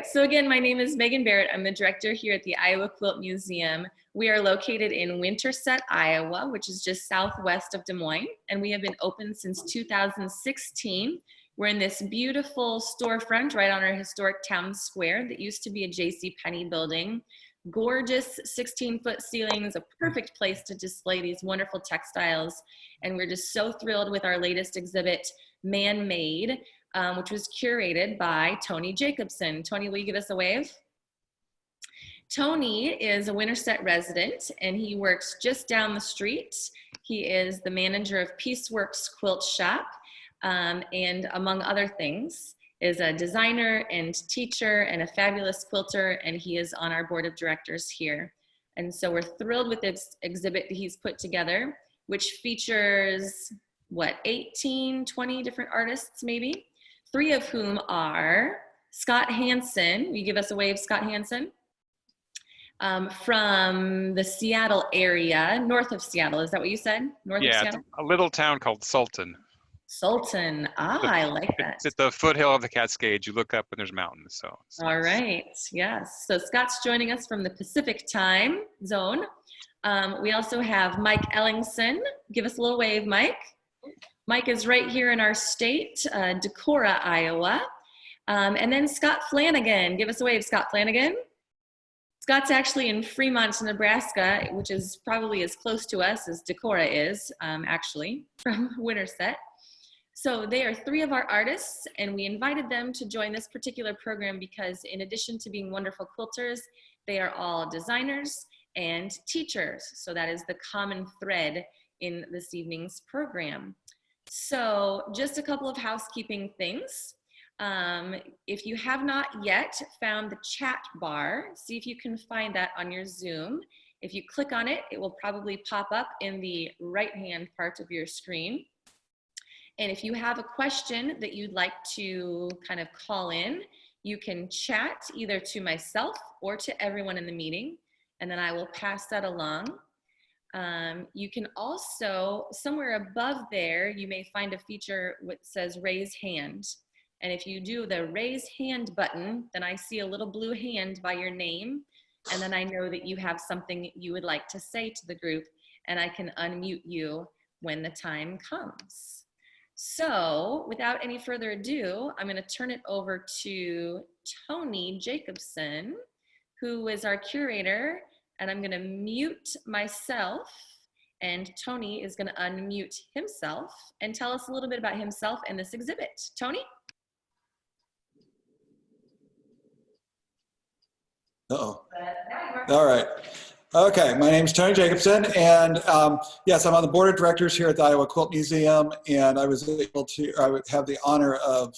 So again, my name is Megan Barrett. I'm the director here at the Iowa Quilt Museum. We are located in Winterset, Iowa, which is just southwest of Des Moines, and we have been open since 2016. We're in this beautiful storefront right on our historic town square that used to be a JCPenney building. Gorgeous 16-foot ceilings, a perfect place to display these wonderful textiles. And we're just so thrilled with our latest exhibit, Man-Made, which was curated by Tony Jacobson. Tony, will you give us a wave? Tony is a Winterset resident and he works just down the street. He is the manager of Pieceworks Quilt Shop, and among other things, is a designer and teacher and a fabulous quilter, and he is on our board of directors here. And so we're thrilled with this exhibit that he's put together, which features, what, 18, 20 different artists maybe? 3 of whom are Scott Hansen. Will you give us a wave, Scott Hansen? From the Seattle area, north of Seattle. Is that what you said? North of Seattle? Yeah, a little town called Sultan. Sultan. I like that. It's at the foothill of the Cascades. You look up and there's mountains. So. All right. Yes. So Scott's joining us from the Pacific time zone. We also have Mike Ellingsen. Give us a little wave, Mike. Mike is right here in our state, Decorah, Iowa. And then Scott Flanagan. Give us a wave, Scott Flanagan. Scott's actually in Fremont, Nebraska, which is probably as close to us as Decorah is, actually, from Winterset. So they are 3 of our artists, and we invited them to join this particular program because in addition to being wonderful quilters, they are all designers and teachers. So that is the common thread in this evening's program. So just a couple of housekeeping things. If you have not yet found the chat bar, see if you can find that on your Zoom. If you click on it, it will probably pop up in the right-hand part of your screen. And if you have a question that you'd like to kind of call in, you can chat either to myself or to everyone in the meeting, and then I will pass that along. You can also, somewhere above there, you may find a feature which says raise hand. And if you do the raise hand button, then I see a little blue hand by your name. And then I know that you have something you would like to say to the group, and I can unmute you when the time comes. So without any further ado, I'm going to turn it over to Tony Jacobson, who is our curator, and I'm going to mute myself, and Tony is going to unmute himself and tell us a little bit about himself and this exhibit. Tony? Uh-oh. All right. Okay, my name is Tony Jacobson, and yes, I'm on the board of directors here at the Iowa Quilt Museum, and I was able to, I would have the honor of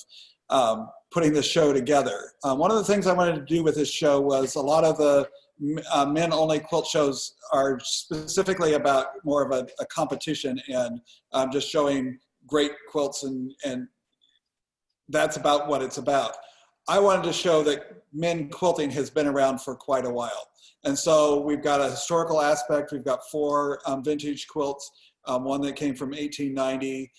putting this show together. One of the things I wanted to do with this show was a lot of the men-only quilt shows are specifically about more of a competition and just showing great quilts, and that's about what it's about. I wanted to show that men quilting has been around for quite a while. And so we've got a historical aspect. We've got 4 vintage quilts, one that came from 1890,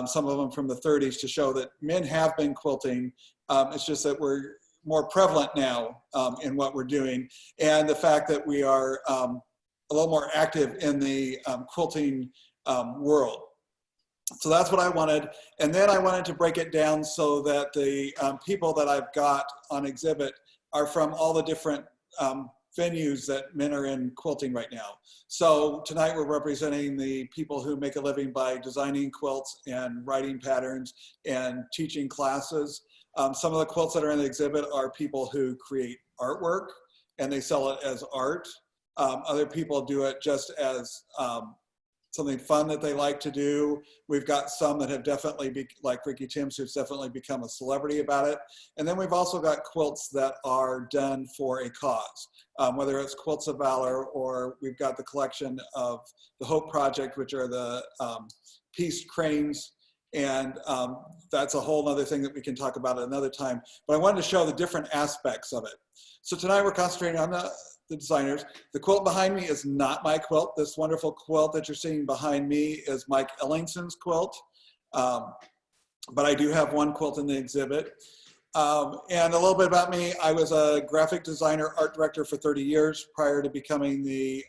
some of them from the 30s, to show that men have been quilting. It's just that we're more prevalent now in what we're doing. And the fact that we are a little more active in the quilting world. So that's what I wanted. And then I wanted to break it down so that the people that I've got on exhibit are from all the different venues that men are in quilting right now. So tonight we're representing the people who make a living by designing quilts and writing patterns and teaching classes. Some of the quilts that are in the exhibit are people who create artwork and they sell it as art. Other people do it just as something fun that they like to do. We've got some that have definitely, like Ricky Timms, who's definitely become a celebrity about it. And then we've also got quilts that are done for a cause, whether it's Quilts of Valor, or we've got the collection of the Hope Project, which are the peace cranes. And that's a whole other thing that we can talk about at another time. But I wanted to show the different aspects of it. So tonight we're concentrating on the designers. The quilt behind me is not my quilt. This wonderful quilt that you're seeing behind me is Mike Ellingsen's quilt. But I do have one quilt in the exhibit. And a little bit about me, I was a graphic designer, art director for 30 years prior to becoming the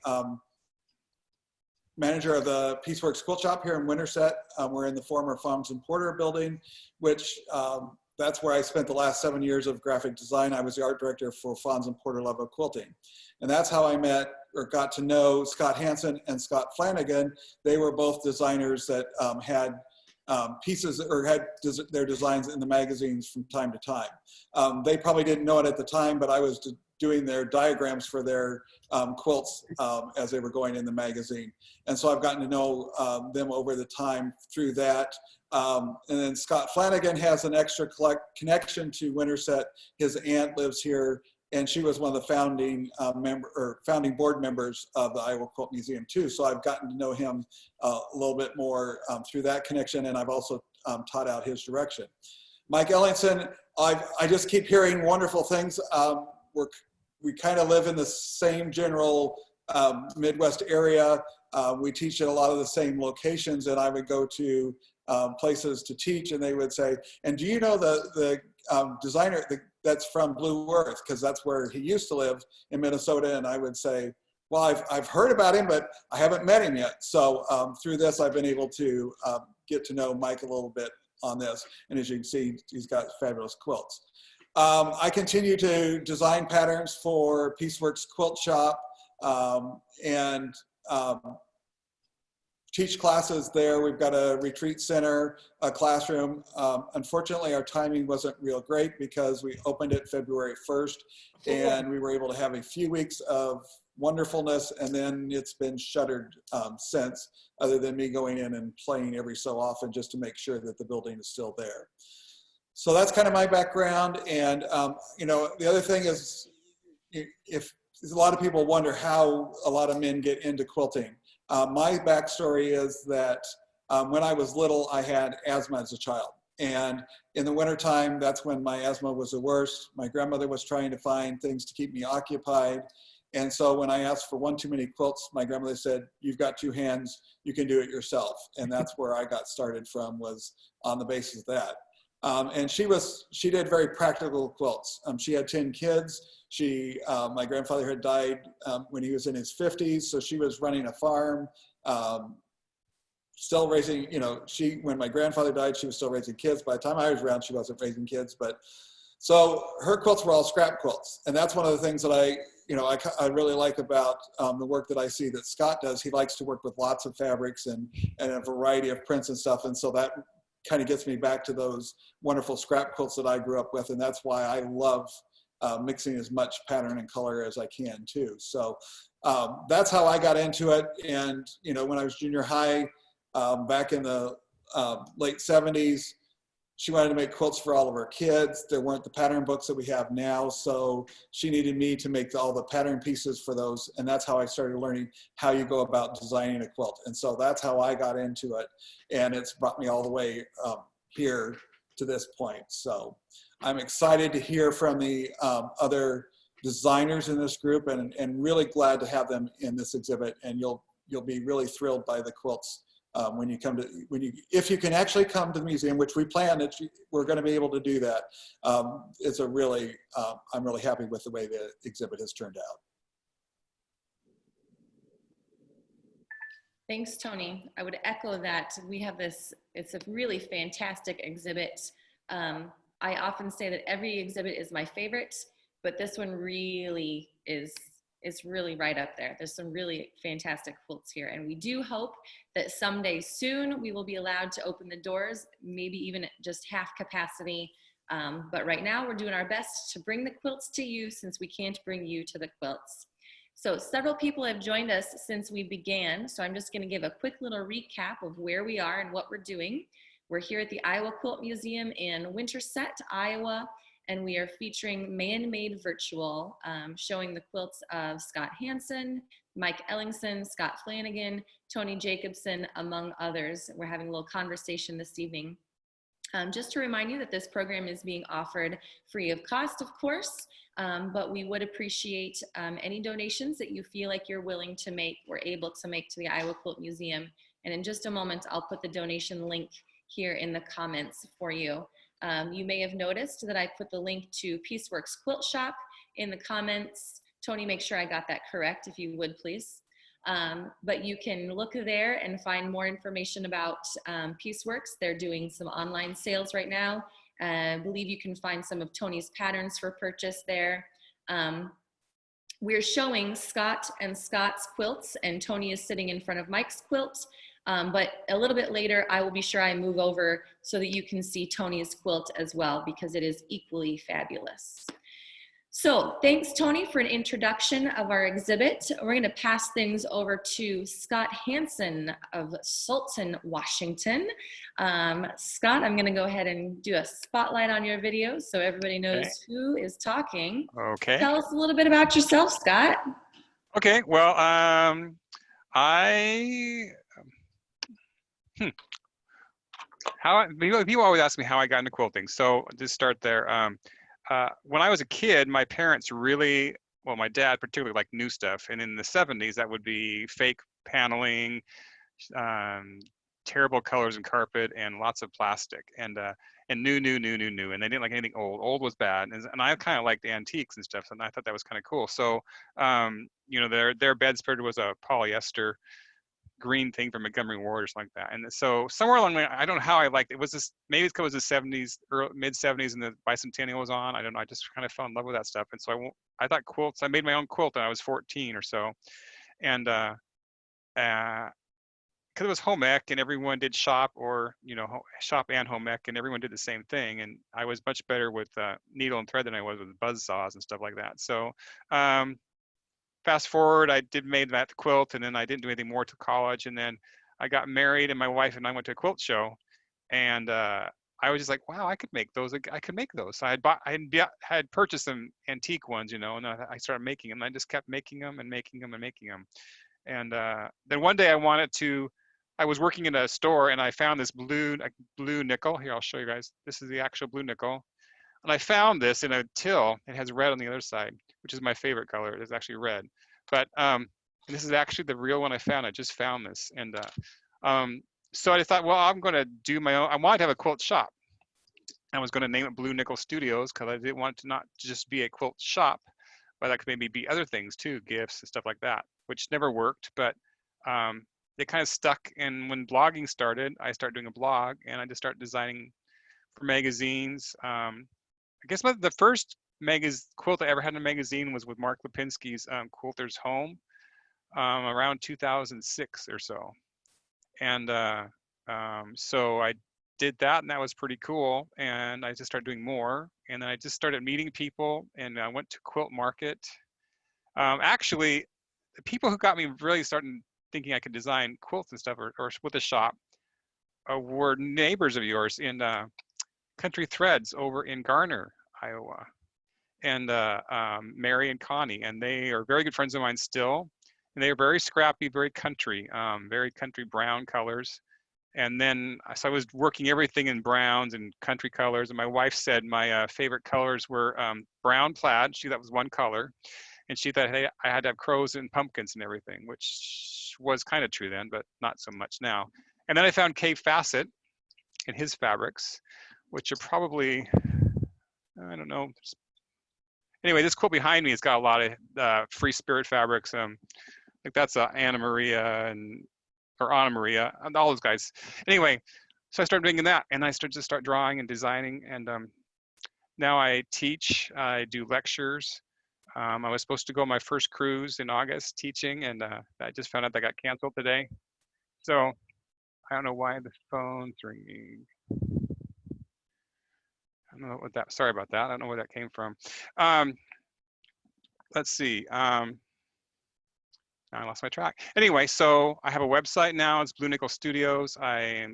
manager of the Pieceworks Quilt Shop here in Winterset. We're in the former Farms and Porter building, which that's where I spent the last 7 years of graphic design. I was the art director for Farms and Porter Love of Quilting. And that's how I met or got to know Scott Hansen and Scott Flanagan. They were both designers that had pieces or had their designs in the magazines from time to time. They probably didn't know it at the time, but I was doing their diagrams for their quilts as they were going in the magazine. And so I've gotten to know them over the time through that. And then Scott Flanagan has an extra connection to Winterset. His aunt lives here, and she was one of the founding board members of the Iowa Quilt Museum too. So I've gotten to know him a little bit more through that connection, and I've also taught out his direction. Mike Ellingsen, I just keep hearing wonderful things. We kind of live in the same general Midwest area. We teach at a lot of the same locations, and I would go to places to teach, and they would say, and do you know the designer that's from Blue Earth, because that's where he used to live in Minnesota? And I would say, well, I've heard about him, but I haven't met him yet. So through this, I've been able to get to know Mike a little bit on this. And as you can see, he's got fabulous quilts. I continue to design patterns for Pieceworks Quilt Shop and teach classes there. We've got a retreat center, a classroom. Unfortunately, our timing wasn't real great because we opened it February 1st, and we were able to have a few weeks of wonderfulness, and then it's been shuttered since, other than me going in and playing every so often just to make sure that the building is still there. So that's kind of my background. And you know, the other thing is, if a lot of people wonder how a lot of men get into quilting. My backstory is that when I was little, I had asthma as a child. And in the wintertime, that's when my asthma was the worst. My grandmother was trying to find things to keep me occupied. And so when I asked for one too many quilts, my grandmother said, "You've got 2 hands, you can do it yourself." And that's where I got started from, was on the basis of that. And she did very practical quilts. She had 10 kids. My grandfather had died when he was in his 50s, so she was running a farm, still raising, you know, when my grandfather died, she was still raising kids. By the time I was around, she wasn't raising kids, but so her quilts were all scrap quilts. And that's one of the things that I really like about the work that I see that Scott does. He likes to work with lots of fabrics and a variety of prints and stuff. And so that kind of gets me back to those wonderful scrap quilts that I grew up with. And that's why I love mixing as much pattern and color as I can too. So that's how I got into it. And, you know, when I was junior high, back in the late 70s, she wanted to make quilts for all of her kids. There weren't the pattern books that we have now, so she needed me to make all the pattern pieces for those, and that's how I started learning how you go about designing a quilt. And so that's how I got into it, and it's brought me all the way here to this point. So I'm excited to hear from the other designers in this group, and really glad to have them in this exhibit, and you'll be really thrilled by the quilts. If you can actually come to the museum, which we plan that we're going to be able to do that. I'm really happy with the way the exhibit has turned out. Thanks, Tony. I would echo that. We have this, it's a really fantastic exhibit. I often say that every exhibit is my favorite, but this one really is really right up there. There's some really fantastic quilts here, and we do hope that someday soon we will be allowed to open the doors, maybe even at just half capacity. But right now we're doing our best to bring the quilts to you, since we can't bring you to the quilts. So several people have joined us since we began, so I'm just going to give a quick little recap of where we are and what we're doing. We're here at the Iowa Quilt Museum in Winterset, Iowa, and we are featuring Man-Made Virtual, showing the quilts of Scott Hansen, Mike Ellingsen, Scott Flanagan, Tony Jacobson, among others. We're having a little conversation this evening. Just to remind you that this program is being offered free of cost, of course, but we would appreciate any donations that you feel like you're willing to make or able to make to the Iowa Quilt Museum. And in just a moment, I'll put the donation link here in the comments for you. You may have noticed that I put the link to Pieceworks Quilt Shop in the comments. Tony, make sure I got that correct, if you would, please. But you can look there and find more information about Pieceworks. They're doing some online sales right now. I believe you can find some of Tony's patterns for purchase there. We're showing Scott and Scott's quilts, and Tony is sitting in front of Mike's quilt. But a little bit later, I will be sure I move over so that you can see Tony's quilt as well, because it is equally fabulous. So thanks, Tony, for an introduction of our exhibit. We're going to pass things over to Scott Hansen of Sultan, Washington. Scott, I'm going to go ahead and do a spotlight on your video so everybody knows who is talking. Okay. Tell us a little bit about yourself, Scott. Okay. Well, people always ask me how I got into quilting. So just start there. When I was a kid, my parents really, well, my dad particularly liked new stuff. And in the 70s, that would be fake paneling, terrible colors in carpet, and lots of plastic, and new. And they didn't like anything old. Old was bad. And I kind of liked antiques and stuff. And I thought that was kind of cool. So, you know, their bedspread was a polyester green thing from Montgomery Ward or something like that. And so somewhere along the way, I don't know how I liked it. It was this, maybe it's because it was the 70s, mid 70s, and the bicentennial was on. I don't know. I just kind of fell in love with that stuff. And so I thought quilts. I made my own quilt when I was 14 or so. And because it was home ec and everyone did shop, or, you know, shop and home ec, and everyone did the same thing. And I was much better with needle and thread than I was with buzz saws and stuff like that. So fast forward, I made that quilt, and then I didn't do anything more to college. And then I got married, and my wife and I went to a quilt show, and I was just like, wow, I could make those. I could make those. So I had purchased some antique ones, you know, and I started making them. I just kept making them and making them and making them. And then one day I was working in a store, and I found this blue nickel. Here, I'll show you guys. This is the actual blue nickel. And I found this in a till. It has red on the other side, which is my favorite color. It's actually red. But this is actually the real one I found. I just found this. And so I thought, well, I'm going to do my own. I wanted to have a quilt shop. I was going to name it Blue Nickel Studios, because I didn't want it to not just be a quilt shop, but that could maybe be other things too, gifts and stuff like that, which never worked. But it kind of stuck. And when blogging started, I started doing a blog, and I just started designing for magazines. I guess the first quilt I ever had in a magazine was with Mark Lipinski's Quilter's Home around 2006 or so. And so I did that, and that was pretty cool. And I just started doing more. And then I just started meeting people, and I went to Quilt Market. Actually, the people who got me really starting thinking I could design quilts and stuff, or with a shop, were neighbors of yours in Country Threads over in Garner, Iowa, and Mary and Connie, and they are very good friends of mine still. And they are very scrappy, very country brown colors. And then, so I was working everything in browns and country colors. And my wife said my favorite colors were brown plaid. That was one color. And she thought, hey, I had to have crows and pumpkins and everything, which was kind of true then, but not so much now. And then I found Kay Fassett and his fabrics, which are probably, I don't know. Anyway, this quilt behind me has got a lot of Free Spirit fabrics. Like that's Anna Maria and all those guys. Anyway, so I started doing that, and I started to start drawing and designing, and now I teach. I do lectures. I was supposed to go on my first cruise in August teaching, and I just found out that got canceled today. So I don't know why the phone's ringing. I don't know what that. Sorry about that. I don't know where that came from. Let's see. I lost my track. Anyway, so I have a website now. It's Blue Nickel Studios. I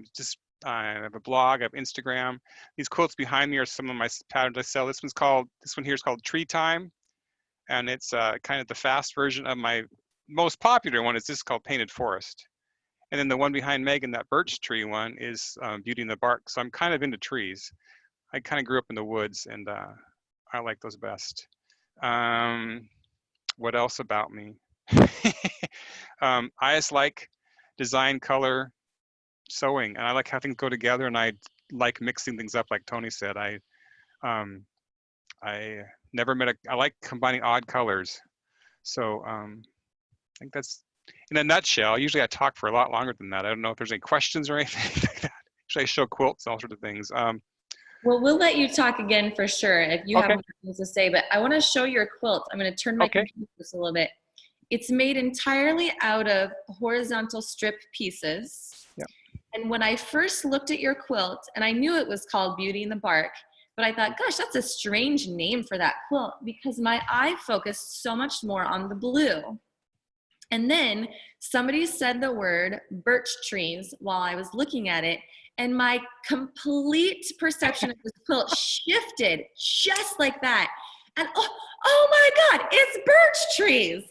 have a blog. I have Instagram. These quilts behind me are some of my patterns I sell. This one here is called Tree Time, and it's kind of the fast version of my most popular one. Is this called Painted Forest, and then the one behind Megan, that birch tree one, is Beauty in the Bark. So I'm kind of into trees. I kind of grew up in the woods, and I like those best. What else about me? I just like design, color, sewing, and I like how things go together, and I like mixing things up, like Tony said. I never met I like combining odd colors. So I think that's in a nutshell. Usually I talk for a lot longer than that. I don't know if there's any questions or anything like that. Usually I show quilts, all sorts of things. Well, we'll let you talk again for sure if you have Okay. more things to say, but I want to show your quilt. I'm going to turn my Okay. computer just a little bit. It's made entirely out of horizontal strip pieces. Yeah. And when I first looked at your quilt, and I knew it was called Beauty in the Bark, but I thought, gosh, that's a strange name for that quilt because my eye focused so much more on the blue. And then somebody said the word birch trees while I was looking at it, and my complete perception of this quilt shifted just like that. And oh my God, it's birch trees.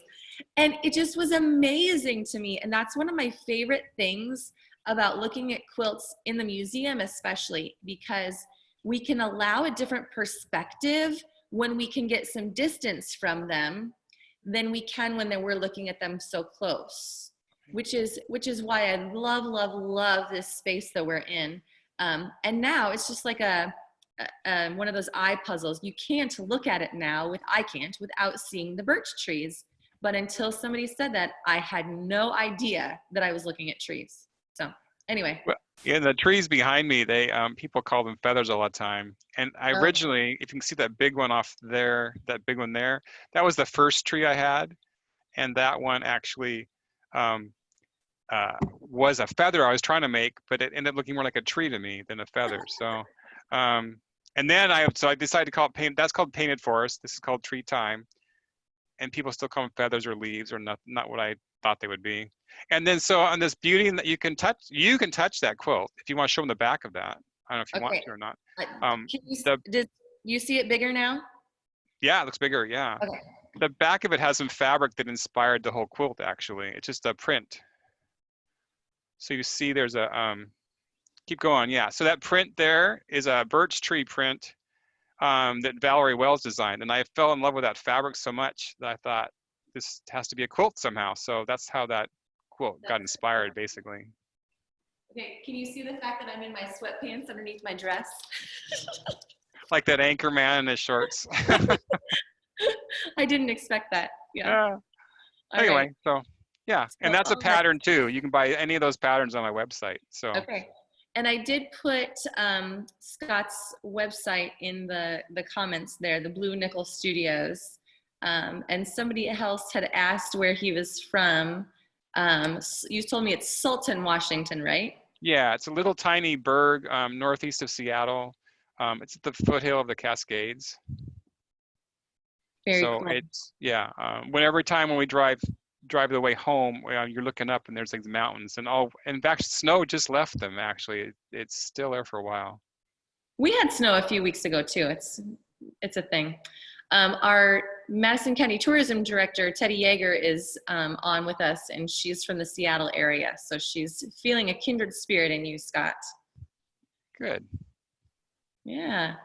And it just was amazing to me. And that's one of my favorite things about looking at quilts in the museum, especially because we can allow a different perspective when we can get some distance from them than we can when we're looking at them so close, which is why I love this space that we're in. And now it's just like one of those eye puzzles. You can't look at it now I can't without seeing the birch trees. But until somebody said that, I had no idea that I was looking at trees. So anyway. Well, yeah, the trees behind me, they people call them feathers all the time. And I originally, if you can see that big one off there, that big one there, that was the first tree I had. And that one actually was a feather I was trying to make, but it ended up looking more like a tree to me than a feather. So, and then I decided to call it that's called painted forest. This is called tree time. And people still call them feathers or leaves or not what I thought they would be. And then so on this beauty that you can touch that quilt if you want to show them the back of that. I don't know if you want to or not. Did you see it bigger now? Yeah, it looks bigger. Yeah. Okay. The back of it has some fabric that inspired the whole quilt. Actually, it's just a print. So you see, there's a keep going. Yeah. So that print there is a birch tree print that Valerie Wells designed, and I fell in love with that fabric so much that I thought this has to be a quilt somehow. So that's how that quilt got inspired, basically. Okay, can you see the fact that I'm in my sweatpants underneath my dress? Like that anchor man in his shorts. I didn't expect that. Yeah. Anyway, right. so yeah, and that's a pattern too. You can buy any of those patterns on my website. So. Okay. And I did put Scott's website in the comments there, the Blue Nickel Studios. And somebody else had asked where he was from. You told me it's Sultan, Washington, right? Yeah, it's a little tiny burg northeast of Seattle. It's at the foothill of the Cascades. Very cool. It's, yeah, every time when we drive the way home, you're looking up and there's like mountains and in fact, snow just left them. Actually, it's still there for a while. We had snow a few weeks ago too. It's a thing. Our Madison County Tourism Director, Teddy Yeager, is on with us, and she's from the Seattle area. So she's feeling a kindred spirit in you, Scott. Good. Yeah.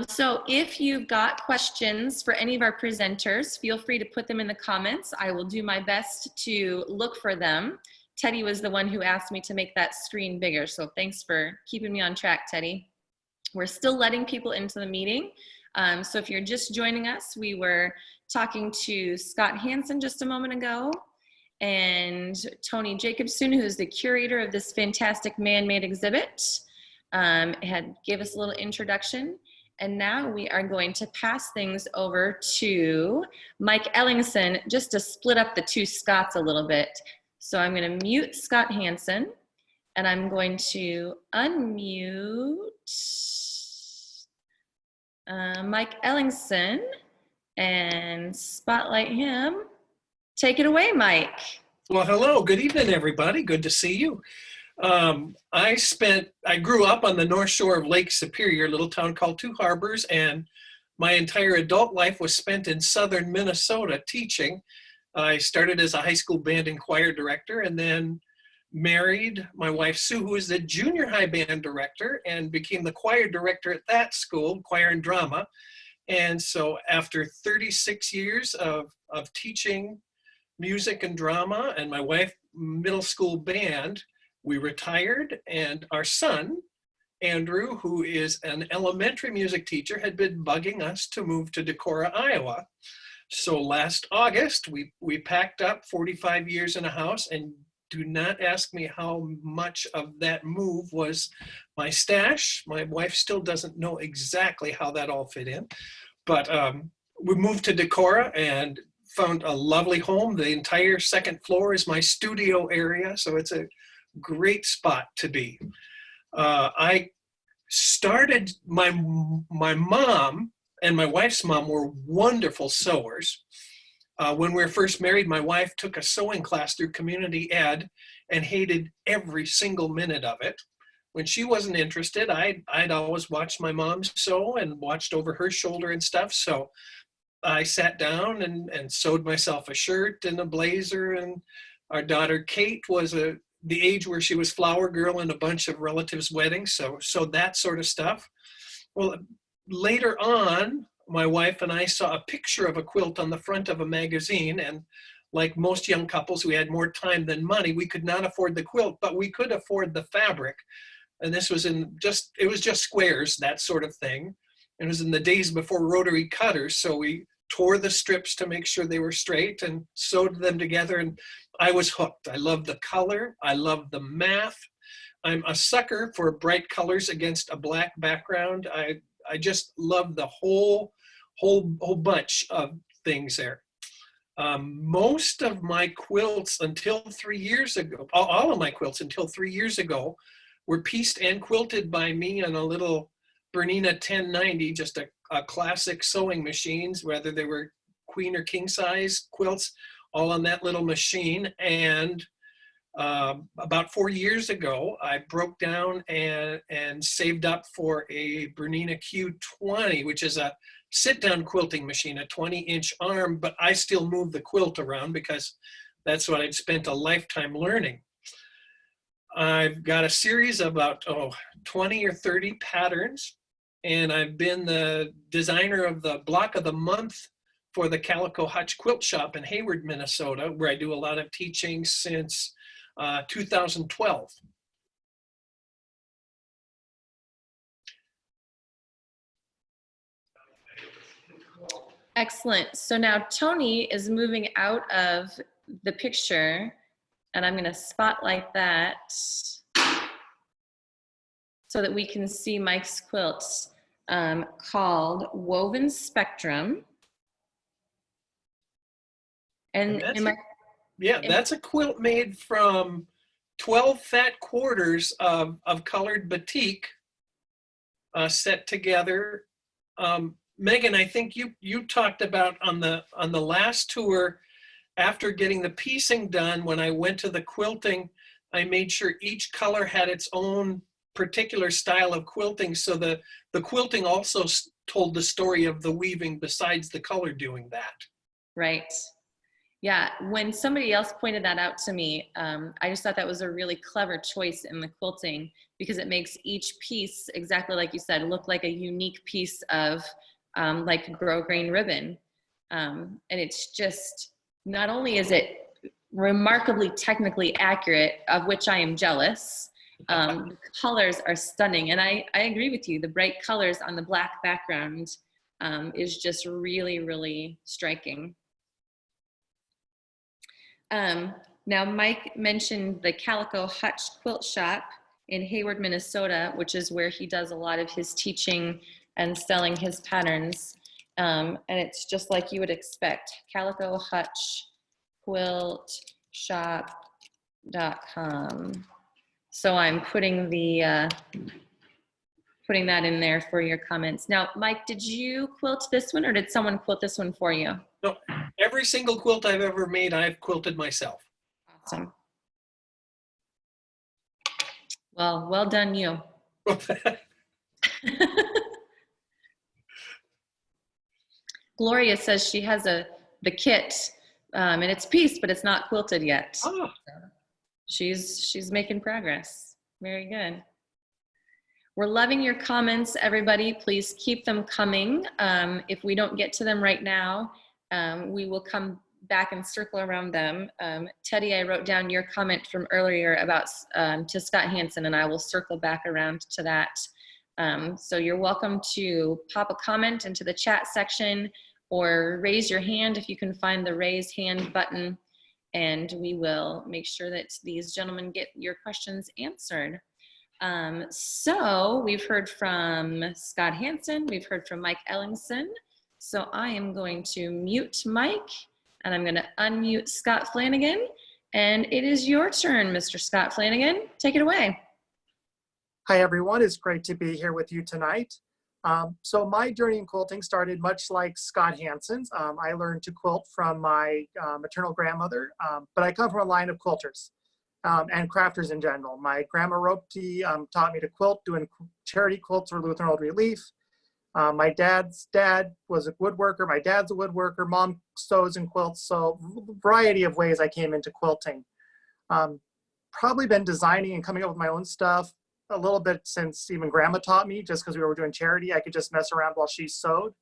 So if you've got questions for any of our presenters, feel free to put them in the comments. I will do my best to look for them. Teddy was the one who asked me to make that screen bigger, so thanks for keeping me on track, Teddy. We're still letting people into the meeting. So if you're just joining us, we were talking to Scott Hansen just a moment ago, and Tony Jacobson, who's the curator of this fantastic man-made exhibit, gave us a little introduction. And now we are going to pass things over to Mike Ellingsen, just to split up the two Scotts a little bit. So I'm going to mute Scott Hansen, and I'm going to unmute Mike Ellingsen and spotlight him. Take it away, Mike. Well, hello. Good evening, everybody. Good to see you. I grew up on the north shore of Lake Superior, a little town called Two Harbors, and my entire adult life was spent in southern Minnesota teaching. I started as a high school band and choir director, and then married my wife Sue, who was the junior high band director, and became the choir director at that school, choir and drama. And so after 36 years of teaching music and drama, and my wife middle school band, we retired, and our son Andrew, who is an elementary music teacher, had been bugging us to move to Decorah, Iowa. So last August, we packed up 45 years in a house, and do not ask me how much of that move was my stash. My wife still doesn't know exactly how that all fit in, but we moved to Decorah and found a lovely home. The entire second floor is my studio area, so it's a great spot to be. I started, my mom and my wife's mom were wonderful sewers. When we were first married, my wife took a sewing class through community ed and hated every single minute of it. When she wasn't interested, I'd always watched my mom sew and watched over her shoulder and stuff. So I sat down and sewed myself a shirt and a blazer. And our daughter Kate was the age where she was flower girl in a bunch of relatives' weddings. So that sort of stuff. Well, later on, my wife and I saw a picture of a quilt on the front of a magazine, and like most young couples who had more time than money, we could not afford the quilt, but we could afford the fabric. And this was it was just squares, that sort of thing. It was in the days before rotary cutters, so we tore the strips to make sure they were straight and sewed them together, and I was hooked. I loved the color, I loved the math. I'm a sucker for bright colors against a black background. I just love the whole bunch of things there. Most of my quilts until 3 years ago, all of my quilts until 3 years ago, were pieced and quilted by me on a little Bernina 1090, just a classic sewing machines, whether they were queen or king size quilts, all on that little machine. And about 4 years ago, I broke down and saved up for a Bernina Q20, which is a sit-down quilting machine, a 20-inch arm, but I still move the quilt around because that's what I'd spent a lifetime learning. I've got a series of about 20 or 30 patterns, and I've been the designer of the block of the month for the Calico Hutch Quilt Shop in Hayward, Minnesota, where I do a lot of teaching since 2012. Excellent. So now Tony is moving out of the picture, and I'm going to spotlight that so that we can see Mike's quilts, called Woven Spectrum. And that's a quilt made from 12 fat quarters of colored batik set together. Megan, I think you talked about on the last tour, after getting the piecing done, when I went to the quilting, I made sure each color had its own particular style of quilting, so the quilting also told the story of the weaving besides the color doing that. Right. Yeah, when somebody else pointed that out to me, I just thought that was a really clever choice in the quilting, because it makes each piece, exactly like you said, look like a unique piece of like grosgrain ribbon. And it's just, not only is it remarkably technically accurate, of which I am jealous, the colors are stunning. And I agree with you, the bright colors on the black background is just really, really striking. Now, Mike mentioned the Calico Hutch Quilt Shop in Hayward, Minnesota, which is where he does a lot of his teaching and selling his patterns. And it's just like you would expect, Calico Hutch Quilt Shop.com. So I'm putting putting that in there for your comments. Now, Mike, did you quilt this one, or did someone quilt this one for you? No, every single quilt I've ever made, I've quilted myself. Awesome. Well, well done you. Gloria says she has the kit, and it's pieced, but it's not quilted yet. Oh. She's making progress. Very good. We're loving your comments, everybody. Please keep them coming. If we don't get to them right now, we will come back and circle around them. Teddy, I wrote down your comment from earlier about to Scott Hansen, and I will circle back around to that. So you're welcome to pop a comment into the chat section or raise your hand if you can find the raise hand button, and we will make sure that these gentlemen get your questions answered. So we've heard from Scott Hansen, we've heard from Mike Ellingsen. So I am going to mute Mike, and I'm going to unmute Scott Flanagan, and it is your turn, Mr. Scott Flanagan. Take it away. Hi, everyone. It's great to be here with you tonight. So my journey in quilting started much like Scott Hansen's. I learned to quilt from my maternal grandmother, but I come from a line of quilters and crafters in general. My grandma Ropty taught me to quilt, doing charity quilts for Lutheran Old Relief. My dad's dad was a woodworker. My dad's a woodworker. Mom sews and quilts. So a variety of ways I came into quilting. Probably been designing and coming up with my own stuff a little bit since even grandma taught me, just because we were doing charity. I could just mess around while she sewed.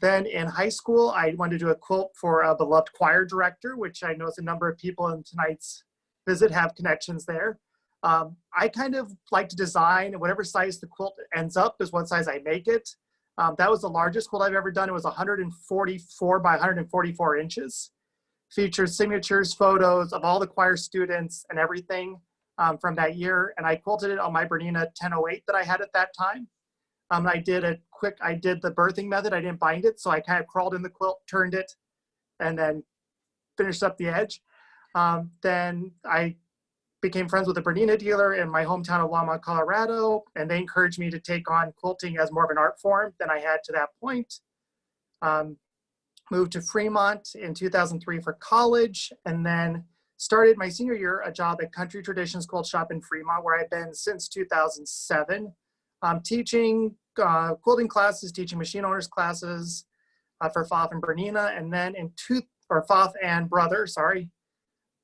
Then in high school, I wanted to do a quilt for a beloved choir director, which I know a number of people in tonight's visit have connections there. I kind of like to design, and whatever size the quilt ends up is what size I make it. That was the largest quilt I've ever done. It was 144 by 144 inches. Features signatures, photos of all the choir students and everything from that year. And I quilted it on my Bernina 1008 that I had at that time. I did the birthing method. I didn't bind it. So I kind of crawled in the quilt, turned it, and then finished up the edge. Then I became friends with a Bernina dealer in my hometown of Longmont, Colorado, and they encouraged me to take on quilting as more of an art form than I had to that point. Moved to Fremont in 2003 for college, and then started my senior year a job at Country Traditions Quilt Shop in Fremont, where I've been since 2007, teaching quilting classes, teaching machine owners classes for Pfaff and Bernina, and then Pfaff and Brother, sorry.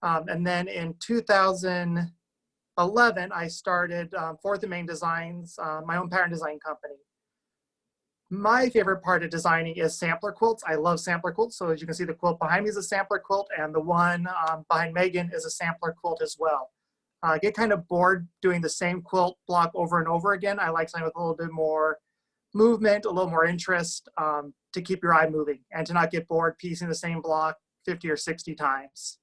And then in 2011, I started Fourth and Main Designs, my own pattern design company. My favorite part of designing is sampler quilts. I love sampler quilts. So as you can see, the quilt behind me is a sampler quilt, and the one behind Megan is a sampler quilt as well. I get kind of bored doing the same quilt block over and over again. I like something with a little bit more movement, a little more interest to keep your eye moving and to not get bored piecing the same block 50 or 60 times.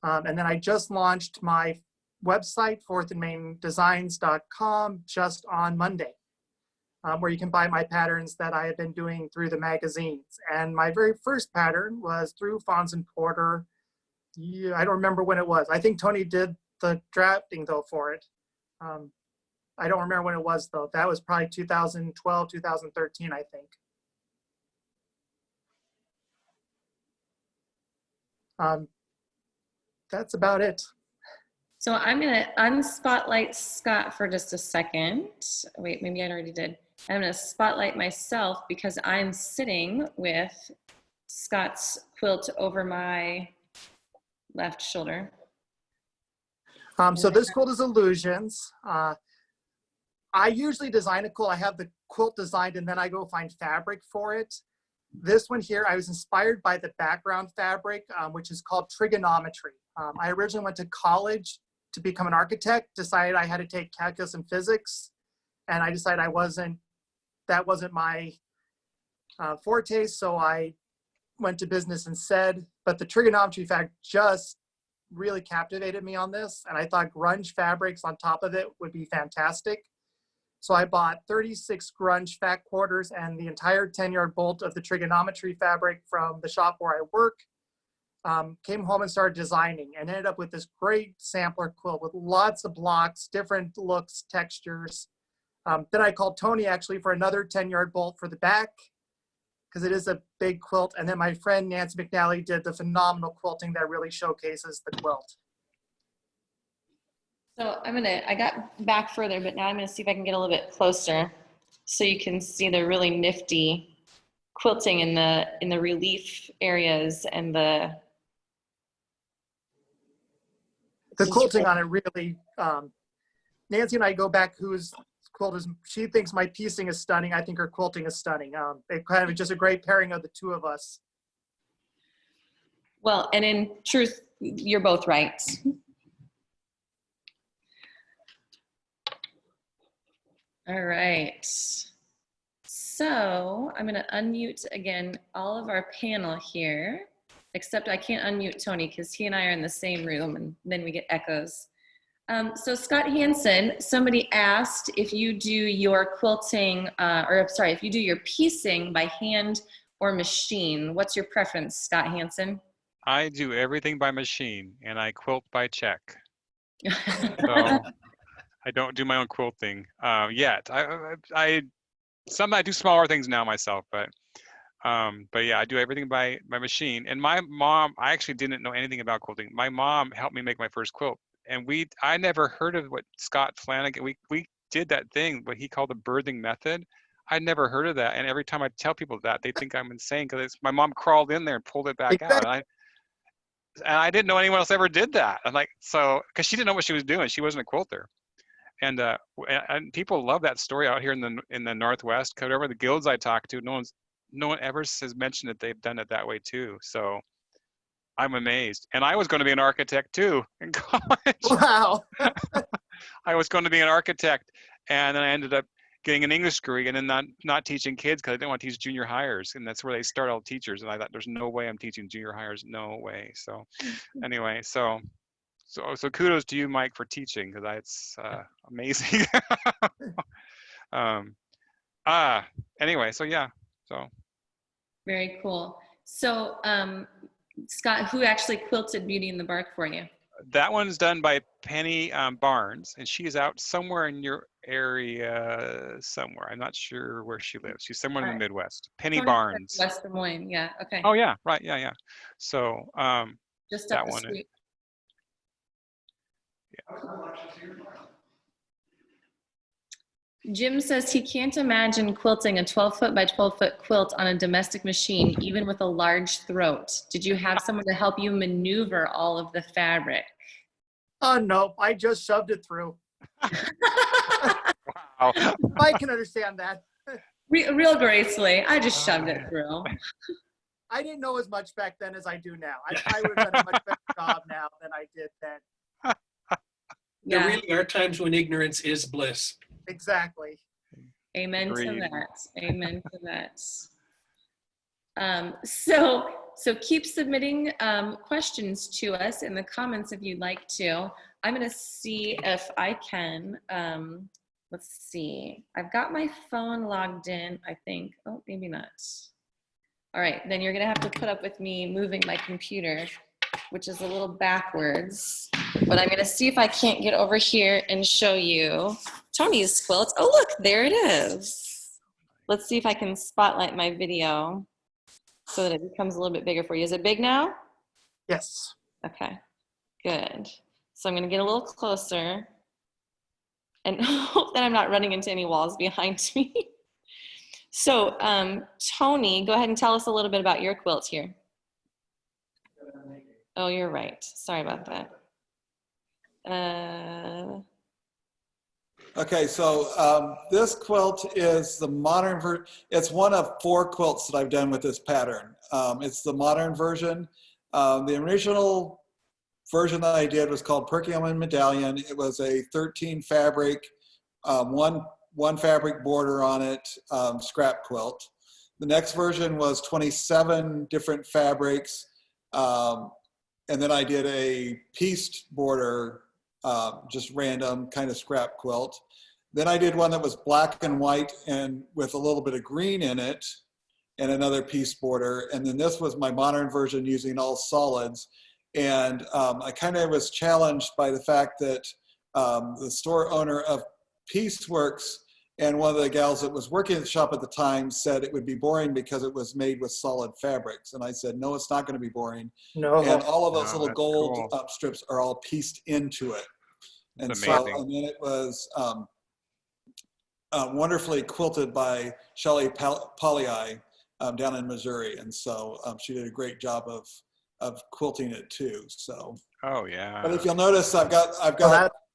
And then I just launched my website, fourthandmaindesigns.com, just on Monday, where you can buy my patterns that I have been doing through the magazines. And my very first pattern was through Fons and Porter. Yeah, I don't remember when it was. I think Tony did the drafting though for it. I don't remember when it was though. That was probably 2012, 2013, I think. That's about it. So I'm going to unspotlight Scott for just a second. Wait, maybe I already did. I'm going to spotlight myself because I'm sitting with Scott's quilt over my left shoulder. So this quilt is Illusions. I usually design a quilt. I have the quilt designed and then I go find fabric for it. This one here, I was inspired by the background fabric, which is called trigonometry. I originally went to college to become an architect, decided I had to take calculus and physics, and I decided that wasn't my forte, so I went to business instead. But the trigonometry fact just really captivated me on this, and I thought grunge fabrics on top of it would be fantastic. So I bought 36 grunge fat quarters and the entire 10-yard bolt of the trigonometry fabric from the shop where I work. Came home and started designing and ended up with this great sampler quilt with lots of blocks, different looks, textures. Then I called Tony actually for another 10-yard bolt for the back because it is a big quilt. And then my friend Nancy McNally did the phenomenal quilting that really showcases the quilt. So I got back further, but now I'm gonna see if I can get a little bit closer so you can see the really nifty quilting in the relief areas and the quilting on it really, Nancy and I go back, whose quilt is, she thinks my piecing is stunning. I think her quilting is stunning. It kind of just a great pairing of the two of us. Well, and in truth, you're both right. All right. So I'm going to unmute again all of our panel here, except I can't unmute Tony because he and I are in the same room and then we get echoes. So Scott Hansen, somebody asked if you do your quilting, if you do your piecing by hand or machine. What's your preference, Scott Hansen? I do everything by machine and I quilt by check. So I don't do my own quilting yet. I do smaller things now myself, but yeah, I do everything by machine. And my mom, I actually didn't know anything about quilting. My mom helped me make my first quilt, and I never heard of what Scott Flanagan. We did that thing, what he called the birthing method. I'd never heard of that, and every time I tell people that, they think I'm insane because my mom crawled in there and pulled it back out. And I didn't know anyone else ever did that. I'm like, so, because she didn't know what she was doing. She wasn't a quilter. And people love that story out here in the Northwest. Whatever the guilds I talk to, no one ever has mentioned that they've done it that way too. So I'm amazed. And I was going to be an architect too in college. Wow. I was going to be an architect, and then I ended up getting an English degree and then not teaching kids because I didn't want to teach junior hires, and that's where they start all teachers. And I thought, there's no way I'm teaching junior hires, no way. So anyway, so kudos to you, Mike, for teaching, because it's amazing. Anyway, so yeah, so. Very cool. So Scott, who actually quilted Beauty in the Bark for you? That one's done by Penny Barnes, and she's out somewhere in your area somewhere. I'm not sure where she lives. She's somewhere in the Midwest. Penny Barnes. West Des Moines, yeah, okay. Oh yeah, right, yeah. So just that up the one. street. Jim says he can't imagine quilting a 12-foot by 12-foot quilt on a domestic machine, even with a large throat. Did you have someone to help you maneuver all of the fabric? Oh, no, I just shoved it through. Wow. I can understand that. Real gracefully, I just shoved it through. I didn't know as much back then as I do now. I would have done a much better job now than I did then. There really are times when ignorance is bliss. Exactly. Amen Agreed. to that. Amen to that. So keep submitting questions to us in the comments if you'd like to. I'm going to see if I can. Let's see. I've got my phone logged in, I think. Oh, maybe not. All right, then you're going to have to put up with me moving my computer, which is a little backwards. But I'm going to see if I can't get over here and show you Tony's quilt. Oh, look, there it is. Let's see if I can spotlight my video so that it becomes a little bit bigger for you. Is it big now? Yes. Okay, good. So I'm going to get a little closer and hope that I'm not running into any walls behind me. So, Tony, go ahead and tell us a little bit about your quilt here. Oh, you're right. Sorry about that. Okay, so this quilt is the modern version. It's one of 4 quilts that I've done with this pattern. It's the modern version. The original version that I did was called Perkiomen Medallion. It was a 13 fabric, one fabric border on it, scrap quilt. The next version was 27 different fabrics, and then I did a pieced border, just random kind of scrap quilt. Then I did one that was black and white and with a little bit of green in it and another piece border. And then this was my modern version using all solids. And I kind of was challenged by the fact that the store owner of Pieceworks and one of the gals that was working at the shop at the time said it would be boring because it was made with solid fabrics. And I said, no, it's not going to be boring. No. And all of those No, little that's gold cool. strips are all pieced into it. And That's so, amazing. and then it was wonderfully quilted by Shelley Pollyi down in Missouri. And so she did a great job of quilting it too. So, Oh yeah. but if you'll notice, I've got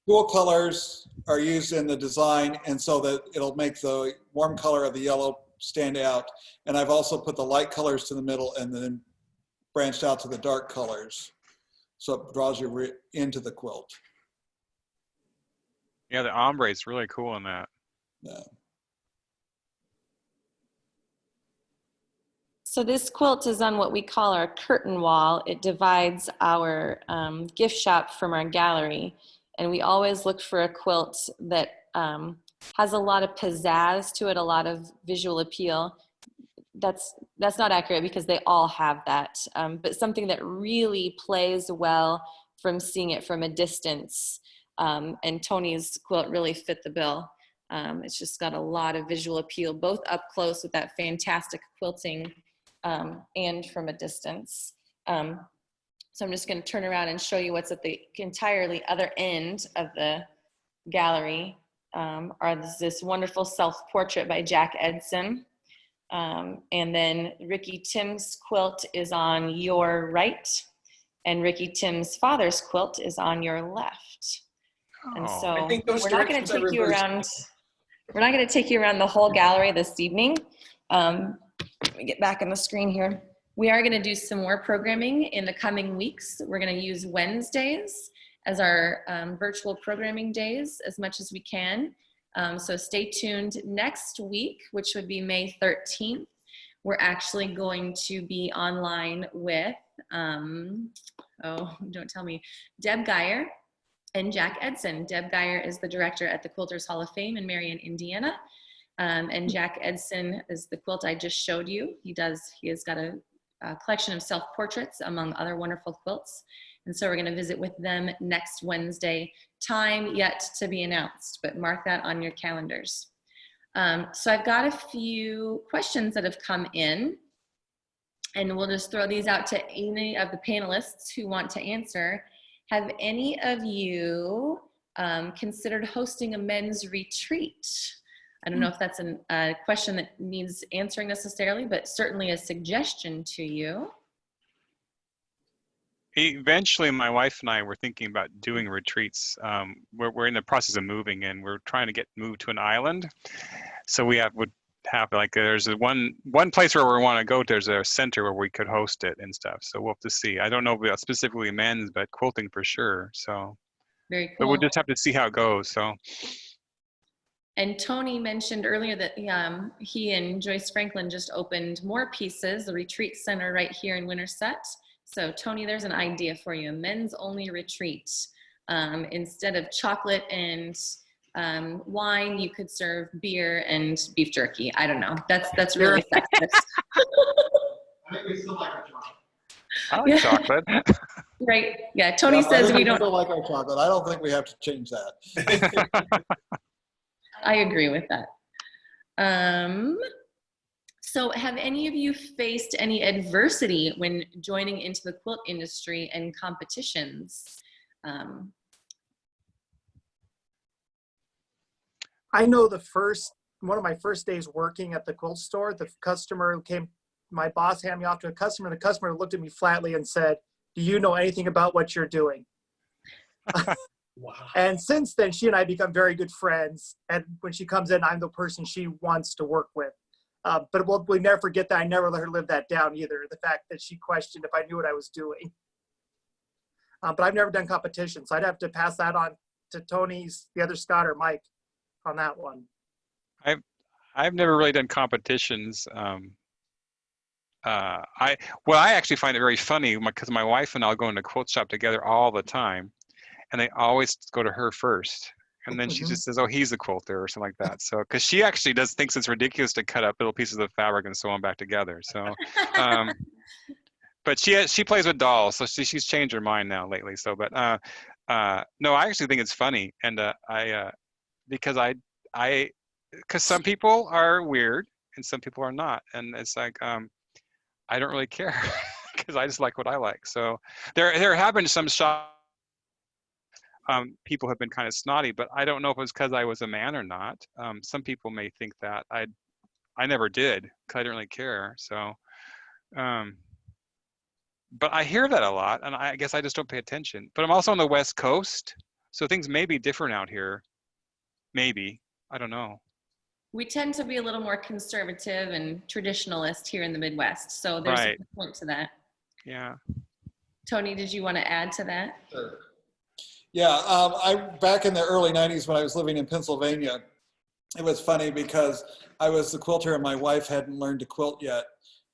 cool colors are used in the design, and so that it'll make the warm color of the yellow stand out. And I've also put the light colors to the middle and then branched out to the dark colors. So it draws you into the quilt. Yeah, the ombre is really cool in that. Yeah. So this quilt is on what we call our curtain wall. It divides our gift shop from our gallery. And we always look for a quilt that has a lot of pizzazz to it, a lot of visual appeal. That's not accurate because they all have that, but something that really plays well from seeing it from a distance. And Tony's quilt really fit the bill. It's just got a lot of visual appeal, both up close with that fantastic quilting and from a distance. So I'm just going to turn around and show you what's at the entirely other end of the gallery. This wonderful self-portrait by Jack Edson. And then Ricky Tim's quilt is on your right, and Ricky Tim's father's quilt is on your left. And Oh. so I think those we're not going directions to are take you reversed. around. We're not going to take you around the whole gallery this evening. Let me get back on the screen here. We are going to do some more programming in the coming weeks. We're going to use Wednesdays as our virtual programming days as much as we can. So stay tuned. Next week, which would be May 13th, we're actually going to be online with, don't tell me, Deb Geyer and Jack Edson. Deb Geyer is the director at the Quilters Hall of Fame in Marion, Indiana. And Jack Edson is the quilt I just showed you. He has got a collection of self-portraits among other wonderful quilts. And so we're going to visit with them next Wednesday, time yet to be announced, but mark that on your calendars. So I've got a few questions that have come in, and we'll just throw these out to any of the panelists who want to answer. Have any of you considered hosting a men's retreat? I don't know if that's a question that needs answering necessarily, but certainly a suggestion to you. Eventually, my wife and I were thinking about doing retreats. We're in the process of moving, and we're trying to get moved to an island. So we would have like there's one place where we want to go. There's a center where we could host it and stuff. So we'll have to see. I don't know about specifically men's, but quilting for sure. So Very cool. but we'll just have to see how it goes. So. And Tony mentioned earlier that he and Joyce Franklin just opened more pieces, the retreat center right here in Winterset. So Tony, there's an idea for you, a men's only retreat. Instead of chocolate and wine, you could serve beer and beef jerky. I don't know. That's really festive. I think we still like our chocolate. I like chocolate. Right. Yeah. Tony says we don't. Still like our chocolate. I don't think we have to change that. I agree with that. So have any of you faced any adversity when joining into the quilt industry and competitions? I know one of my first days working at the quilt store, the customer came, my boss handed me off to a customer, and the customer looked at me flatly and said, "Do you know anything about what you're doing?" Wow. And since then, she and I become very good friends. And when she comes in, I'm the person she wants to work with. But we'll never forget that. I never let her live that down either. The fact that she questioned if I knew what I was doing. But I've never done competitions. So I'd have to pass that on to Tony's, the other Scott or Mike on that one. I've never really done competitions. I actually find it very funny because my wife and I'll go into quilt shop together all the time. And they always go to her first. And then she just says, "Oh, he's a quilter," or something like that. So, because she actually thinks it's ridiculous to cut up little pieces of fabric and sew them back together. So, but she plays with dolls, so she's changed her mind now lately. So, but no, I actually think it's funny, and because some people are weird and some people are not, and it's like I don't really care because I just like what I like. So there have been some shops. People have been kind of snotty, but I don't know if it was because I was a man or not. Some people may think that I never did because I didn't really care. So, but I hear that a lot, and I guess I just don't pay attention. But I'm also on the West Coast, so things may be different out here. Maybe, I don't know. We tend to be a little more conservative and traditionalist here in the Midwest. So there's a point to that. Yeah. Tony, did you want to add to that? Sure. Yeah, back in the early 90s when I was living in Pennsylvania, it was funny because I was the quilter and my wife hadn't learned to quilt yet.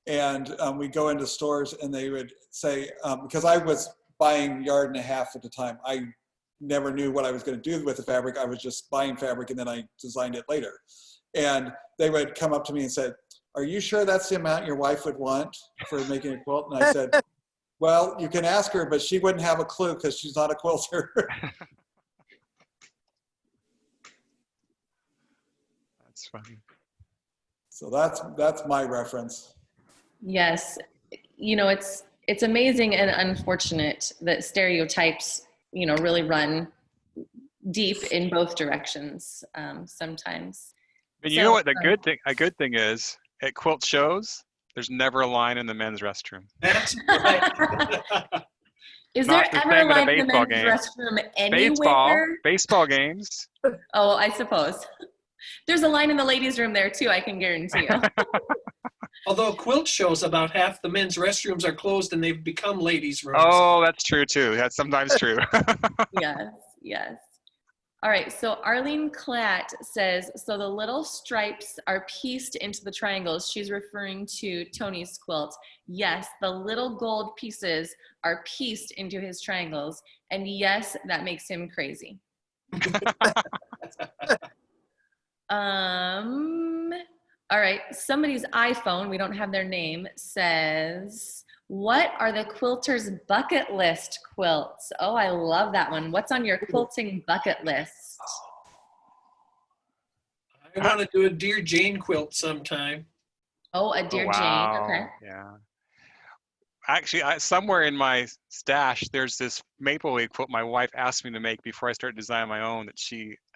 And we'd go into stores and they would say, because I was buying yard and a half at the time, I never knew what I was going to do with the fabric. I was just buying fabric and then I designed it later. And they would come up to me and said, "Are you sure that's the amount your wife would want for making a quilt?" And I said, "Well, you can ask her, but she wouldn't have a clue because she's not a quilter." That's funny. So that's my reference. Yes. You know, it's amazing and unfortunate that stereotypes, you know, really run deep in both directions sometimes. And you know what a good thing is at quilt shows, there's never a line in the men's restroom. That's right. Is Not there the ever a same at a line in the baseball men's game. restroom anywhere? Baseball games. Oh, I suppose. There's a line in the ladies' room there too, I can guarantee you. Although quilt shows, about half the men's restrooms are closed and they've become ladies' rooms. Oh, that's true too. That's sometimes true. Yes, yes. All right, so Arlene Klatt says, so the little stripes are pieced into the triangles. She's referring to Tony's quilt. Yes, the little gold pieces are pieced into his triangles. And yes, that makes him crazy. All right, somebody's iPhone, we don't have their name, says, what are the quilter's bucket list quilts? Oh, I love that one. What's on your quilting bucket list? I want to do a Dear Jane quilt sometime. Oh, a Dear wow. Jane, okay. Yeah. Actually, somewhere in my stash, there's this maple leaf quilt my wife asked me to make before I started designing my own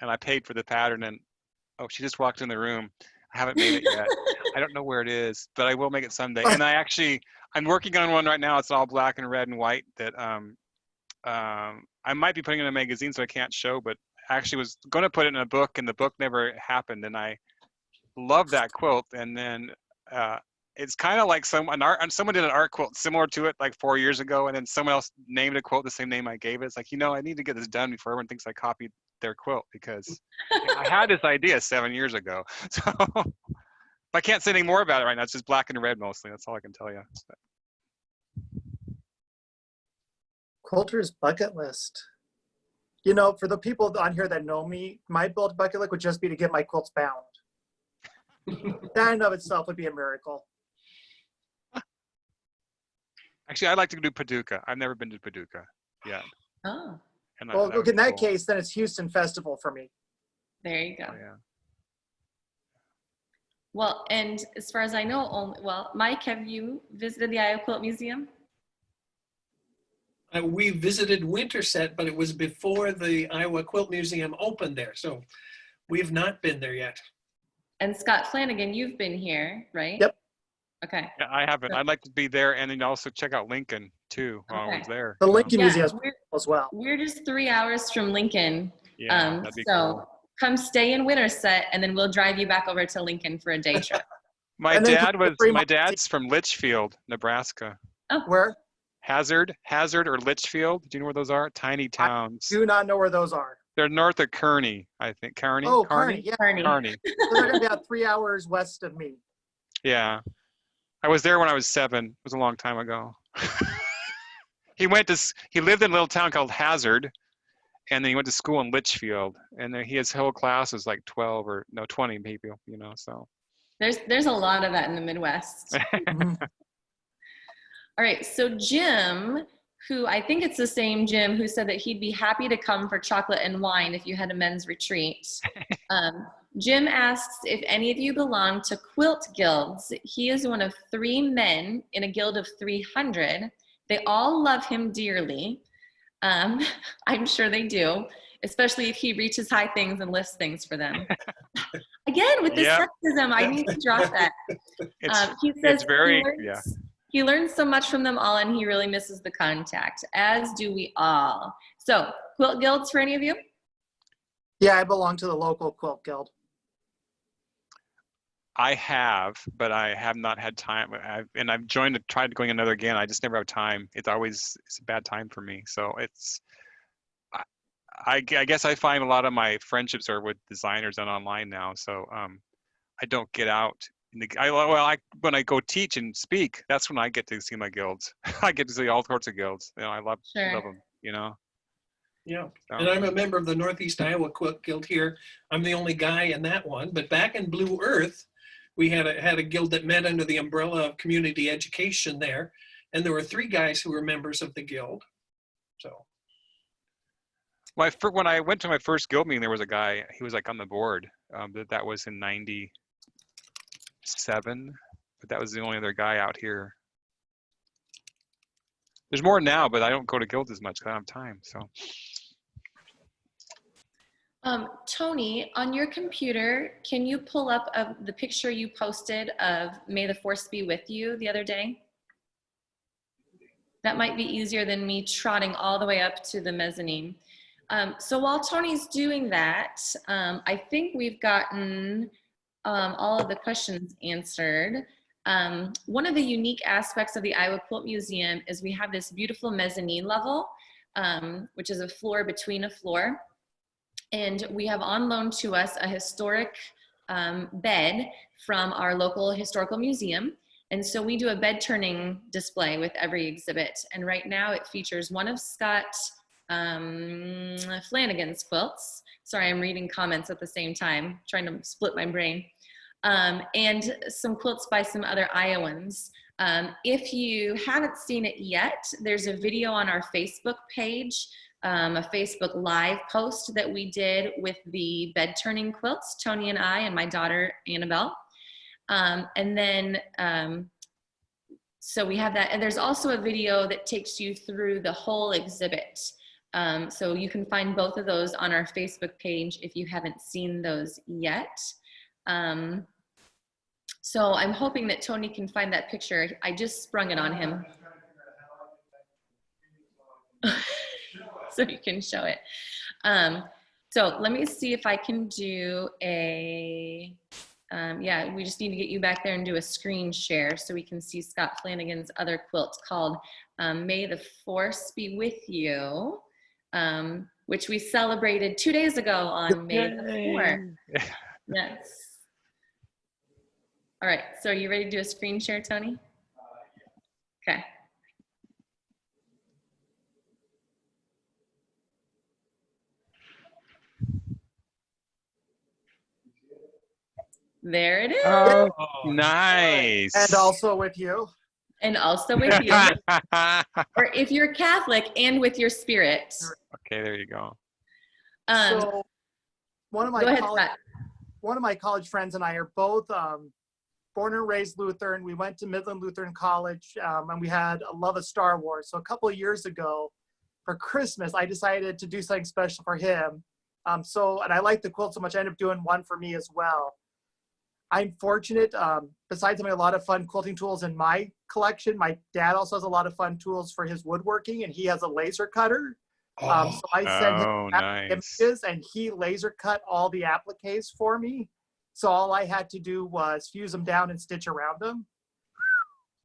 and I paid for the pattern and, oh, she just walked in the room. I haven't made it yet. I don't know where it is, but I will make it someday. And I'm working on one right now. It's all black and red and white that I might be putting in a magazine so I can't show, but I actually was going to put it in a book and the book never happened. And I love that quilt. And then it's kind of like someone did an art quilt similar to it like 4 years ago. And then someone else named a quilt the same name I gave it. It's like, I need to get this done before everyone thinks I copied their quilt because I had this idea 7 years ago. So I can't say anything more about it right now. It's just black and red mostly. That's all I can tell you. Quilter's bucket list. You know, for the people on here that know me, my bucket list would just be to get my quilts bound. That in of itself would be a miracle. Actually, I'd like to do Paducah. I've never been to Paducah yet. Oh, And Well, look, in that cool. case, then it's Houston Festival for me. there you go. Oh, yeah. Well, and as far as I know, Mike, have you visited the Iowa Quilt Museum? We visited Winterset, but it was before the Iowa Quilt Museum opened there. So we've not been there yet. And Scott Flanagan, you've been here, right? Yep. Okay. Yeah, I haven't. I'd like to be there and then also check out Lincoln too while I was Okay. there. The Lincoln Yeah, Museum as well. We're just 3 hours from Lincoln. Yeah, that'd be so cool. come stay in Winterset and then we'll drive you back over to Lincoln for a day trip. My And then dad's from Litchfield, Nebraska. Where? Hazard or Litchfield. Do you know where those are? Tiny towns. Do not know where those are. They're north of Kearney, I think. Kearney? Oh, Kearney. Yeah. Kearney. So they're going to be about 3 hours west of me. Yeah. I was there when I was 7. It was a long time ago. He lived in a little town called Hazard, and then he went to school in Litchfield. And then his whole class was like 20 people, so. There's a lot of that in the Midwest. All right, so Jim, who I think it's the same Jim who said that he'd be happy to come for chocolate and wine if you had a men's retreat. Jim asks if any of you belong to quilt guilds. He is one of 3 men in a guild of 300. They all love him dearly. I'm sure they do, especially if he reaches high things and lifts things for them. Again, with this sexism, I need to drop that. He says he learns so much from them all and he really misses the contact, as do we all. So, quilt guilds for any of you? Yeah, I belong to the local quilt guild. I have, but I have not had time. I've tried going another again. I just never have time. It's a bad time for me. So I guess I find a lot of my friendships are with designers and online now. So I don't get out. When I go teach and speak, that's when I get to see my guilds. I get to see all sorts of guilds. I love them. Yeah, So. and I'm a member of the Northeast Iowa Quilt Guild here. I'm the only guy in that one. But back in Blue Earth, we had a guild that met under the umbrella of community education there, and there were 3 guys who were members of the guild. So. When I went to my first guild meeting, there was a guy. He was like on the board. That was in '97, but that was the only other guy out here. There's more now, but I don't go to guilds as much because I don't have time. So. Tony, on your computer, can you pull up the picture you posted of May the Force Be With You the other day? That might be easier than me trotting all the way up to the mezzanine. So while Tony's doing that, I think we've gotten all of the questions answered. One of the unique aspects of the Iowa Quilt Museum is we have this beautiful mezzanine level, which is a floor between a floor. And we have on loan to us a historic bed from our local historical museum. And so we do a bed turning display with every exhibit. And right now it features one of Scott Flanagan's quilts. Sorry, I'm reading comments at the same time, trying to split my brain. And some quilts by some other Iowans. If you haven't seen it yet, there's a video on our Facebook page, a Facebook Live post that we did with the bed turning quilts, Tony and I and my daughter, Annabelle. And then, so we have that. And there's also a video that takes you through the whole exhibit. So you can find both of those on our Facebook page if you haven't seen those yet. So I'm hoping that Tony can find that picture. I just sprung it on him. So you can show it. So let me see if I can do yeah, we just need to get you back there and do a screen share so we can see Scott Flanagan's other quilt called May the Force Be With You, which we celebrated 2 days ago on May the 4th. Yes. All right, so are you ready to do a screen share, Tony? Okay. There it is. Oh, nice. And also with you. And also with you. Or if you're Catholic, and with your spirit. Okay, there you go. So one of Go ahead, Scott. my college friends and I are both born and raised Lutheran. We went to Midland Lutheran College, and we had a love of Star Wars. So a couple of years ago, for Christmas, I decided to do something special for him. And I like the quilt so much, I ended up doing one for me as well. I'm fortunate, besides having a lot of fun quilting tools in my collection, my dad also has a lot of fun tools for his woodworking, and he has a laser cutter. So I sent him images, and he laser cut all the appliques for me. So all I had to do was fuse them down and stitch around them.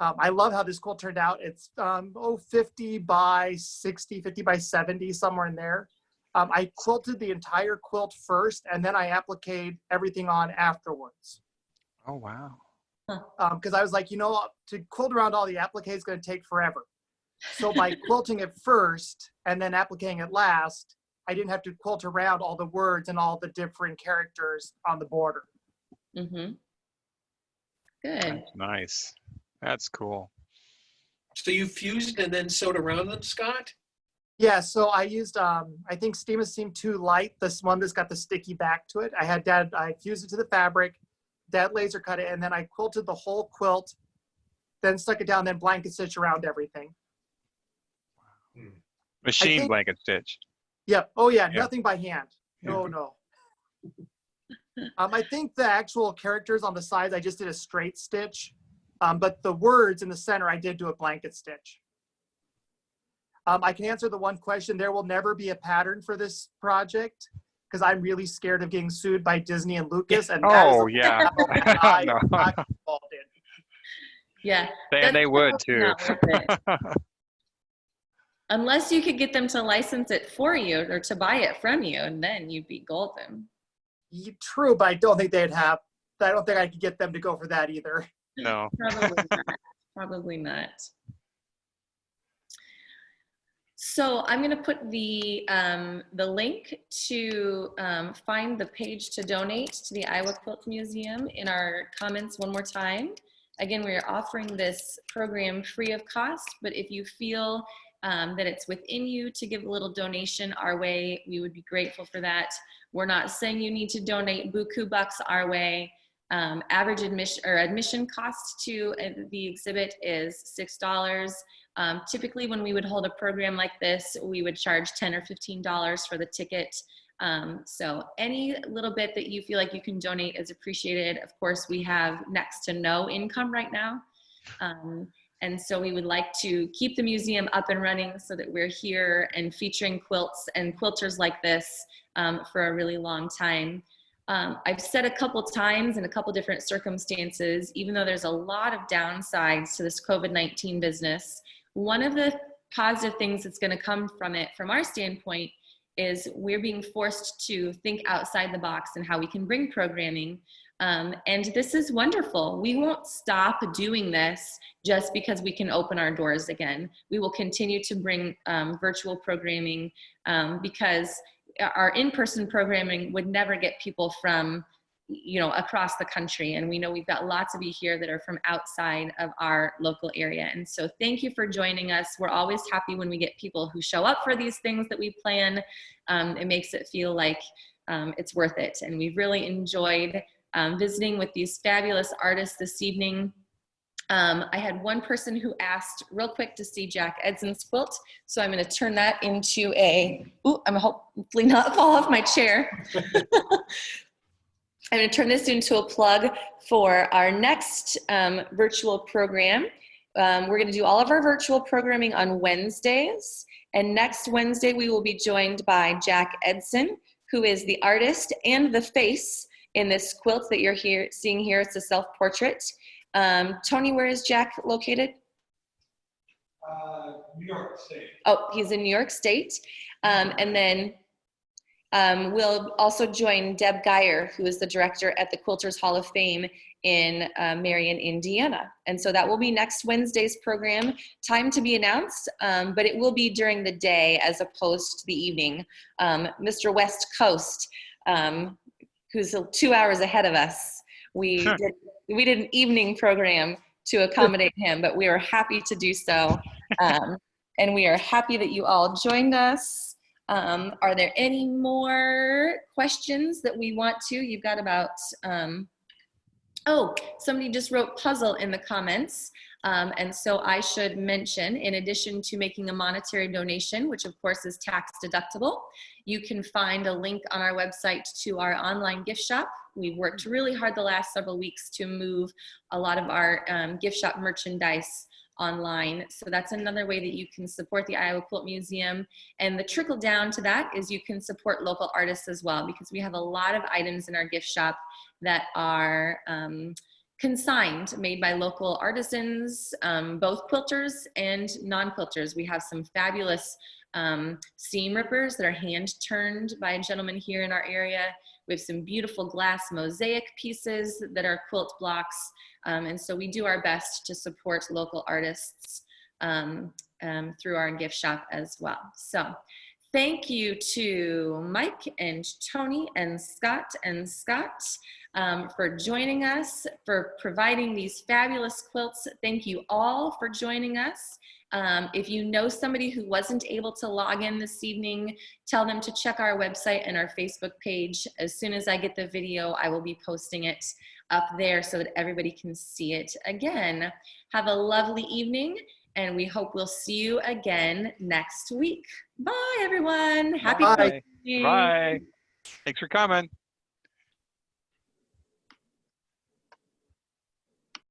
I love how this quilt turned out. It's 50 by 60, 50 by 70, somewhere in there. I quilted the entire quilt first, and then I appliqued everything on afterwards. Oh, wow. Because I was like, to quilt around all the appliques is going to take forever. So by quilting it first and then appliquing it last, I didn't have to quilt around all the words and all the different characters on the border. Mm-hmm. Good. That's nice. That's cool. So you fused and then sewed around them, Scott? Yeah, so I used, I think Steamer seemed too light, this one that's got the sticky back to it. I fused it to the fabric, Dad laser cut it, and then I quilted the whole quilt, then stuck it down, then blanket stitch around everything. Machine blanket stitch. Yep. Oh yeah, nothing by hand. No. I think the actual characters on the sides, I just did a straight stitch, but the words in the center, I did do a blanket stitch. I can answer the one question. There will never be a pattern for this project. because I'm really scared of getting sued by Disney and Lucas, and Oh, yeah. I'm No. not involved in. Yeah. And they would probably too. not worth it. Unless you could get them to license it for you or to buy it from you, and then you'd be golden. True, but I don't think they'd have. I don't think I could get them to go for that either. No. Probably not. Probably not. So I'm going to put the link to find the page to donate to the Iowa Quilt Museum in our comments one more time. Again, we are offering this program free of cost, but if you feel that it's within you to give a little donation our way, we would be grateful for that. We're not saying you need to donate buku bucks our way. Average admission cost to the exhibit is $6. Typically when we would hold a program like this, we would charge $10 or $15 for the ticket. So any little bit that you feel like you can donate is appreciated. Of course, we have next to no income right now. And so we would like to keep the museum up and running so that we're here and featuring quilts and quilters like this for a really long time. I've said a couple times in a couple different circumstances, even though there's a lot of downsides to this COVID-19 business, one of the positive things that's going to come from it, from our standpoint, is we're being forced to think outside the box and how we can bring programming. And this is wonderful. We won't stop doing this just because we can open our doors again. We will continue to bring virtual programming because our in-person programming would never get people from, across the country. And we know we've got lots of you here that are from outside of our local area. And so thank you for joining us. We're always happy when we get people who show up for these things that we plan. It makes it feel like it's worth it. And we've really enjoyed visiting with these fabulous artists this evening. I had one person who asked real quick to see Jack Edson's quilt. So I'm going to turn that into I'm hopefully not fall off my chair. I'm going to turn this into a plug for our next virtual program. We're going to do all of our virtual programming on Wednesdays. And next Wednesday, we will be joined by Jack Edson, who is the artist and the face in this quilt that you're seeing here. It's a self-portrait. Tony, where is Jack located? New York State. Oh, he's in New York State. And then we'll also join Deb Geyer, who is the director at the Quilters Hall of Fame in Marion, Indiana. And so that will be next Wednesday's program. Time to be announced, but it will be during the day as opposed to the evening. Mr. West Coast, who's 2 hours ahead of us, we did an evening program to accommodate him, but we are happy to do so. And we are happy that you all joined us. Are there any more questions that we want to? You've got about, somebody just wrote puzzle in the comments. And so I should mention, in addition to making a monetary donation, which of course is tax deductible, you can find a link on our website to our online gift shop. We've worked really hard the last several weeks to move a lot of our gift shop merchandise online. So that's another way that you can support the Iowa Quilt Museum. And the trickle down to that is you can support local artists as well, because we have a lot of items in our gift shop that are consigned, made by local artisans, both quilters and non-quilters. We have some fabulous seam rippers that are hand turned by a gentleman here in our area. We have some beautiful glass mosaic pieces that are quilt blocks. And so we do our best to support local artists through our gift shop as well. So thank you to Mike and Tony and Scott for joining us, for providing these fabulous quilts. Thank you all for joining us. If you know somebody who wasn't able to log in this evening, tell them to check our website and our Facebook page. As soon as I get the video, I will be posting it up there so that everybody can see it again. Have a lovely evening, and we hope we'll see you again next week. Bye, everyone. Happy Bye. quilting. Bye. Thanks for coming.